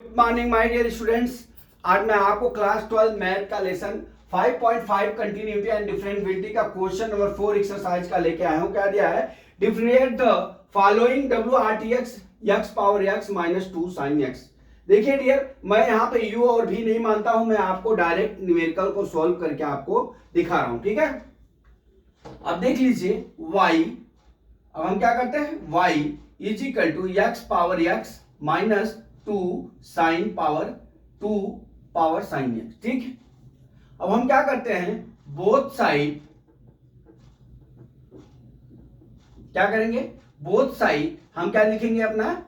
Good morning my dear students. आज मैं आपको क्लास 12 मैथ का लेसन 5.5 कंटिन्यूटी एंड डिफरेंशिएबिलिटी का क्वेश्चन नंबर 4 एक्सरसाइज का लेके आया हूं। क्या दिया है? Differentiate the following WRTX x power x minus 2 sin x। देखिए डियर, मैं यहाँ पे u और v नहीं मानता हूं, मैं आपको डायरेक्ट न्यूमेरिकल को सॉल्व करके आपको दिखा रहा हूं। ठीक है, अब देख लीजिए y। अब हम क्या करते हैं? y is equal to x power x minus 2 sine power sine x। ठीक है, अब हम क्या करते हैं? बोथ साइड क्या करेंगे? बोथ साइड हम क्या लिखेंगे? अपना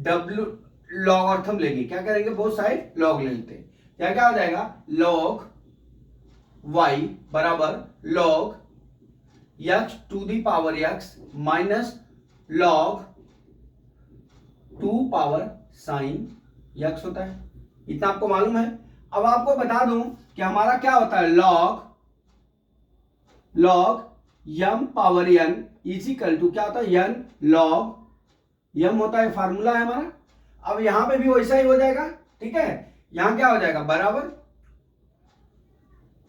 w लॉगरिथम लेंगे। क्या करेंगे? बोथ साइड लॉग ले लेते हैं। क्या हो जाएगा? लॉग y बराबर log x to the power x minus log 2 power sine x होता है। इतना आपको मालूम है। अब आपको बता दूं कि हमारा क्या होता है? Log m power n is equal to क्या होता है? n लॉग m होता है, फार्मूला है हमारा। अब यहां पे भी वैसा ही हो जाएगा। ठीक है, यहां क्या हो जाएगा? बराबर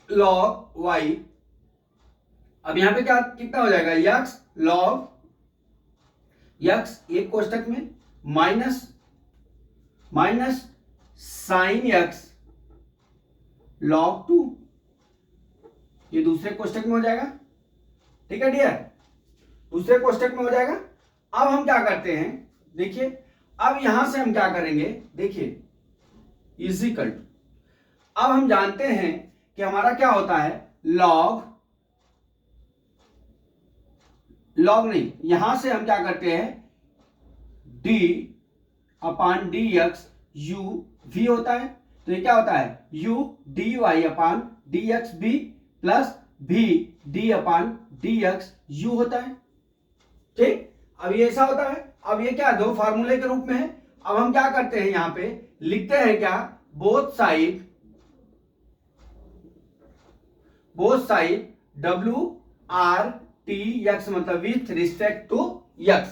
लॉग y। अब यहां पे क्या कितना हो जाएगा? x लॉग x एक कोष्टक में माइनस साइन x लॉग 2, ये दूसरे कोष्टक में हो जाएगा। ठीक है डियर, दूसरे कोष्टक में हो जाएगा। अब हम क्या करते हैं? देखिए, अब यहां से हम क्या करेंगे? देखिए इज इक्वल टू, अब हम जानते हैं कि हमारा क्या होता है? लॉग नहीं, यहां से हम क्या करते हैं? d upon d x u v होता है। तो ये क्या होता है? u dy upon d x b plus v d upon d x u होता है। ठीक, अब ये ऐसा होता है। अब ये क्या दो फार्मूले के रूप में है। अब हम क्या करते हैं? यहां पे लिखते हैं क्या? बोथ साइड WRTX मतलब विथ रिस्पेक्ट टू x।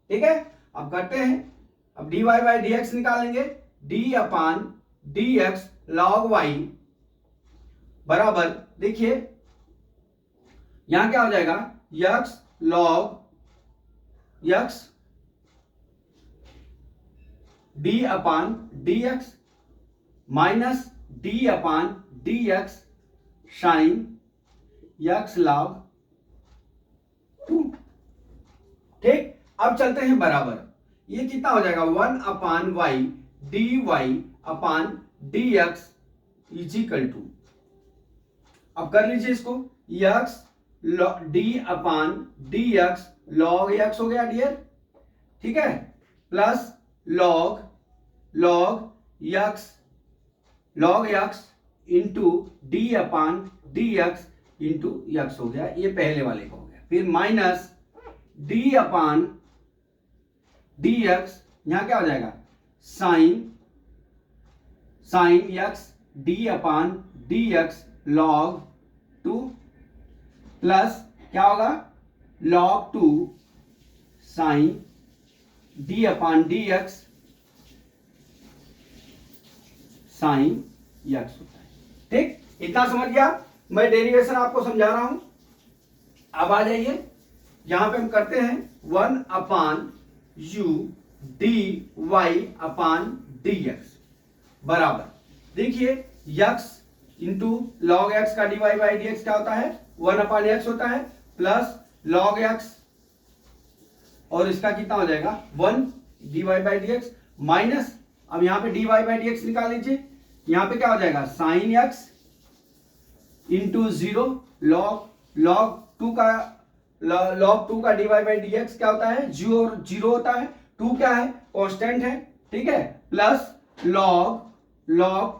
ठीक है, अब करते हैं। अब dy बाई डी एक्स निकालेंगे। d upon d x log y बराबर, देखिए यहां क्या हो जाएगा? x log x d upon d x minus d upon d x sine x log 2। ठीक, अब चलते हैं बराबर, ये कितना हो जाएगा? 1 upon y d y upon d x is equal to, अब कर लीजिए इसको, x d upon d x log x हो गया डियर। ठीक है, plus log x into d upon d x into x हो गया, ये पहले वाले का हो गया। फिर minus d upon d x, यहां क्या हो जाएगा? Sine x d upon d x log 2 plus क्या होगा? Log 2 sign D upon d x sine x होता है। ठीक, इतना समझ गया? मैं डेरिवेशन आपको समझा रहा हूं। अब आ जाइए, यहां पे हम करते हैं 1 upon u d y upon d x बराबर, देखिए x इंटू लॉग x का d y by d x क्या होता है? 1 अपान x होता है प्लस लॉग x, और इसका कितना हो जाएगा? 1 d y by d x minus, अब यहां पे d y by d x निकाल लीजिए। यहां पे क्या हो जाएगा? साइन x इंटू 0 लॉग 2 का d y by d x क्या होता है? 0 होता है। 2 क्या है? कांस्टेंट है। ठीक है, प्लस लॉग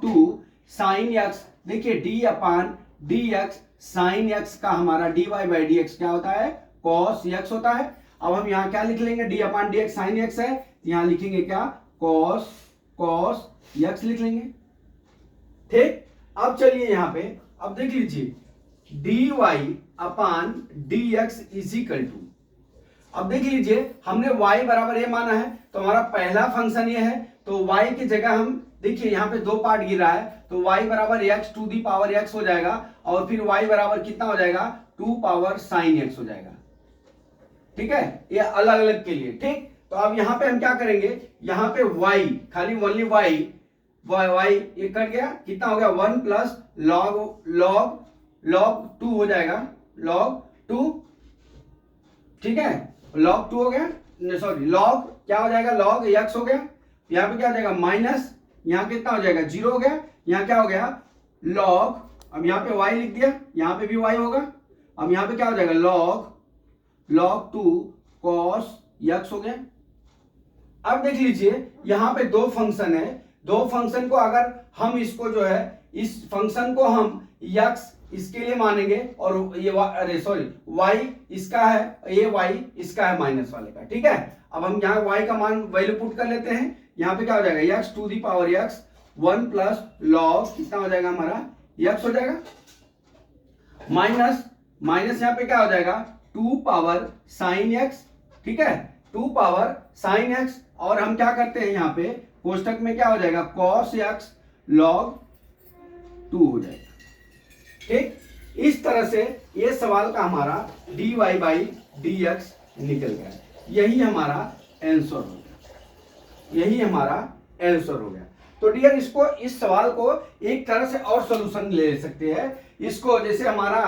2 साइन x, देखिए d upon d x sine x का हमारा d y by d x क्या होता है? कॉस x होता है। अब हम यहां क्या लिख लेंगे? D upon d x sine x है, यहां लिखेंगे क्या? कॉस x लिख लेंगे। ठीक, अब चलिए यहां पे, अब देख लीजिए d y upon d x is equal to, अब देख लीजिए हमने y बराबर ये माना है, तो हमारा पहला फंक्शन ये है तो y की जगह हम देखिए यहाँ पे दो पार्ट गिर रहा है, तो y बराबर x to the power x हो जाएगा और फिर y बराबर कितना हो जाएगा 2 पावर साइन x हो जाएगा। ठीक है, ये अलग अलग के लिए। ठीक, तो अब यहाँ पे हम क्या करेंगे, यहाँ पे y खाली ओनली y ये कट गया, कितना हो गया 1 प्लस log 2 हो जाएगा, log 2। ठीक है, log 2 हो गया, सॉरी log क्या हो जाएगा log x हो गया, यहाँ पे क्या हो जाएगा माइनस, यहाँ कितना हो जाएगा 0 हो गया, यहाँ क्या हो गया log, अब यहाँ पे y लिख दिया, यहाँ पे भी y होगा, अब यहाँ पे क्या हो जाएगा log 2 cos x हो गया। अब देख लीजिए यहाँ पे दो फंक्शन है, दो फंक्शन को अगर हम इसको जो है इस फंक्शन को हम x इसके लिए मानेंगे और ये अरे सॉरी y इसका है, ये y इसका है माइनस वाले का। ठीक है, अब हम यहाँ y का मान वैल्यू पुट कर लेते हैं, यहाँ पे क्या हो जाएगा x to the power x 1 plus log कितना हो जाएगा हमारा x हो जाएगा, माइनस यहाँ पे क्या हो जाएगा 2 पावर साइन x। ठीक है, 2 पावर साइन x, और हम क्या करते हैं यहाँ पे कोष्टक में क्या हो जाएगा cos x log 2 हो जाएगा। ठीक, इस तरह से ये सवाल का हमारा dy बाई dx निकल गया, यही हमारा आंसर हो गया, यही हमारा आंसर हो गया। तो डियर इसको, इस सवाल को एक तरह से और सॉल्यूशन ले सकते हैं इसको, जैसे हमारा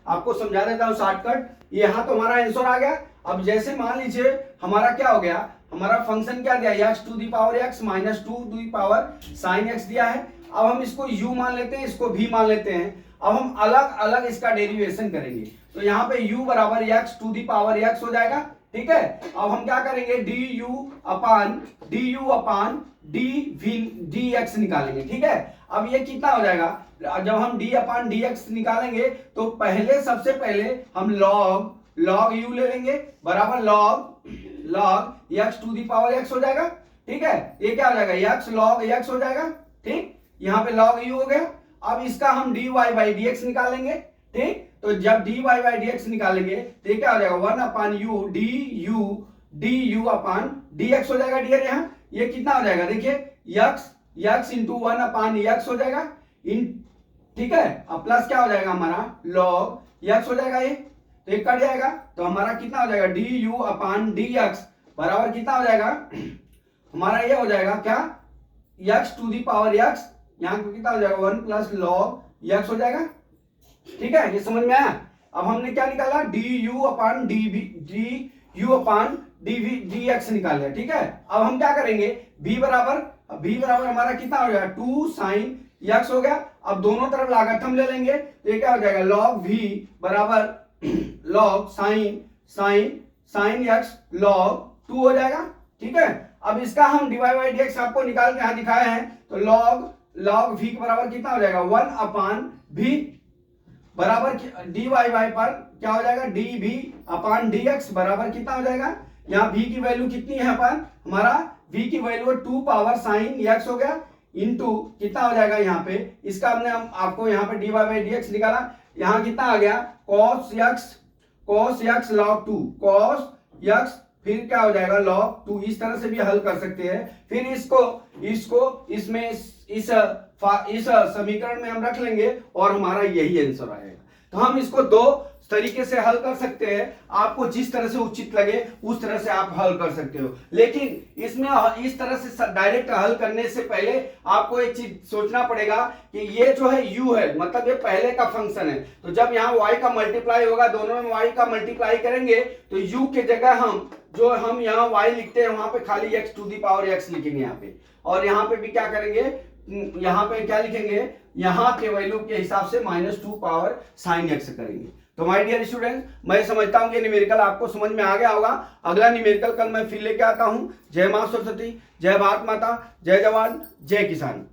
आपको समझा देता हूं शॉर्टकट, यहाँ तो हमारा आंसर आ गया। अब जैसे मान लीजिए हमारा क्या हो गया, हमारा फंक्शन क्या दिया x to the power x minus 2 the power sine x दिया है। अब हम इसको u मान लेते हैं, इसको v मान लेते हैं। अब हम अलग अलग इसका डेरिवेशन करेंगे, तो यहाँ पे u बराबर x to the power x हो जाएगा। ठीक है, अब हम क्या करेंगे du अपान dx निकालेंगे। ठीक है, अब ये कितना हो जाएगा, जब हम d अपान dx निकालेंगे तो पहले सबसे पहले हम log u ले लेंगे बराबर log x to the power x हो जाएगा। ठीक है, ये क्या हो जाएगा x log x हो जाएगा। ठीक, यहाँ पे log u हो गया। अब इसका हम dy बाई dx निकालेंगे। ठीक, तो जब dy बाई dx निकालेंगे तो ये क्या हो जाएगा 1 अपान u du अपान dx हो जाएगा। डियर यहाँ ये कितना हो जाएगा, देखिए x इंटू 1 अपान x हो जाएगा इन, ठीक है, अब प्लस क्या हो जाएगा हमारा log x हो जाएगा, ये तो एक कट जाएगा, तो हमारा कितना हो जाएगा du अपान dx बराबर कितना हो जाएगा हमारा, ये हो जाएगा क्या x to the power x, यहाँ कितना हो जाएगा 1 प्लस log x हो जाएगा। ठीक है, ये समझ में आया। अब हमने क्या निकाला du अपान dx निकाल लिया। ठीक है, अब हम क्या करेंगे v बराबर हमारा कितना हो जाएगा 2 साइन x हो गया। अब दोनों तरफ लागतम ले लेंगे तो ये क्या हो जाएगा log v बराबर log साइन x log 2 हो जाएगा। ठीक है, अब इसका हम dy बाई dx आपको निकाल के यहाँ दिखाए हैं, तो log v के बराबर कितना हो जाएगा 1 अपान v बराबर dy बाई पर क्या हो जाएगा dv अपान dx बराबर कितना हो जाएगा, यहाँ v की वैल्यू कितनी है अपन, हमारा v की वैल्यू 2 पावर साइन x हो गया इनटू कितना हो जाएगा, यहाँ पे इसका हमने आपको यहाँ पे dy बाई dx निकाला, यहाँ कितना आ गया cos x log 2 cos x, फिर क्या हो जाएगा log 2। इस तरह से भी हल कर सकते हैं। फिर इसको इसमें इस समीकरण में हम रख लेंगे और हमारा यही आंसर आएगा। तो हम इसको दो तरीके से हल कर सकते हैं, आपको जिस तरह से उचित लगे उस तरह से आप हल कर सकते हो। लेकिन इसमें इस तरह से डायरेक्ट हल करने से पहले आपको एक चीज सोचना पड़ेगा कि ये जो है u है, मतलब ये पहले का फंक्शन है, तो जब यहाँ y का मल्टीप्लाई होगा, दोनों में y का मल्टीप्लाई करेंगे तो u के जगह हम यहाँ y लिखते हैं, वहां पे खाली x to the power x लिखेंगे यहाँ पे, और यहाँ पे भी क्या करेंगे, यहाँ पे क्या लिखेंगे, यहाँ के वैल्यू के हिसाब से -2 पावर साइन x करेंगे। तो माय डियर स्टूडेंट, मैं समझता हूं कि न्यूमेरिकल आपको समझ में आ गया होगा। अगला न्यूमेरिकल कल मैं फिर लेके आता हूं। जय मां सरस्वती, जय भारत माता, जय जवान, जय किसान।